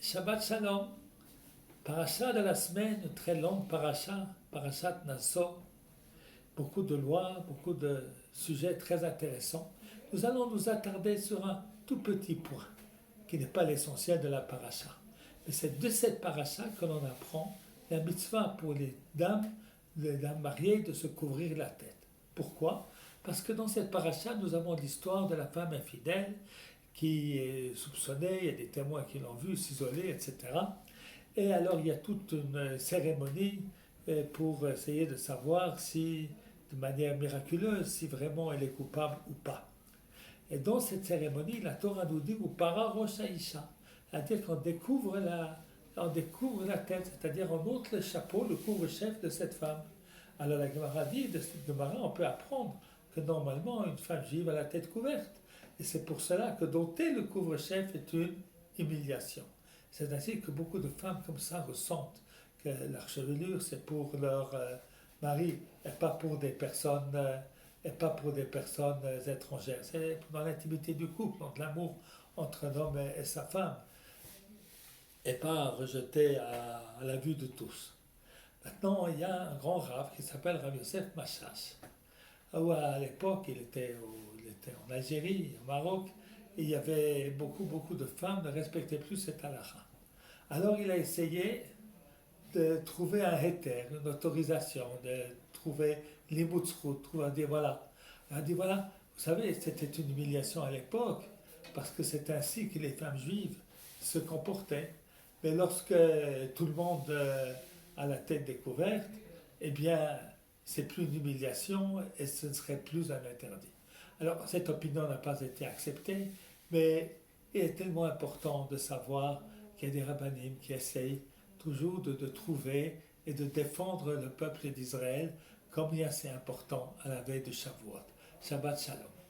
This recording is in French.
Shabbat Shalom, paracha de la semaine, une très longue paracha, parachat Naso, beaucoup de lois, beaucoup de sujets très intéressants. Nous allons nous attarder sur un tout petit point, qui n'est pas l'essentiel de la paracha. Mais c'est de cette paracha que l'on apprend la mitzvah pour les dames mariées de se couvrir la tête. Pourquoi? Parce que dans cette paracha, nous avons l'histoire de la femme infidèle qui est soupçonnée, il y a des témoins qui l'ont vue s'isoler, etc. Et alors il y a toute une cérémonie pour essayer de savoir si, de manière miraculeuse, si vraiment elle est coupable ou pas. Et dans cette cérémonie, la Torah nous dit Upara Rosh Haisha, c'est-à-dire qu'on découvre la tête, c'est-à-dire on monte le chapeau, le couvre-chef de cette femme. Alors la Gemara dit, de cette Gemara, on peut apprendre que normalement une femme juive a la tête couverte. Et c'est pour cela que dompter le couvre-chef est une humiliation. C'est ainsi que beaucoup de femmes comme ça ressentent que leur chevelure c'est pour leur mari et pas pour des personnes étrangères. C'est dans l'intimité du couple, dans l'amour entre un homme et sa femme, et pas rejeté à la vue de tous. Maintenant, il y a un grand rave qui s'appelle Rav Yosef Machash. À l'époque, il était en Algérie, au Maroc, et il y avait beaucoup de femmes ne respectaient plus cette halakha. Alors il a essayé de trouver un héter, une autorisation, de trouver l'imoutzrut, de dire voilà. Il a dit voilà, vous savez, c'était une humiliation à l'époque, parce que c'est ainsi que les femmes juives se comportaient. Mais lorsque tout le monde a la tête découverte, eh bien, c'est plus une humiliation et ce ne serait plus un interdit. Alors, cette opinion n'a pas été acceptée, mais il est tellement important de savoir qu'il y a des rabbinim qui essayent toujours de trouver et de défendre le peuple d'Israël comme il est assez important à la veille de Shavuot. Shabbat Shalom.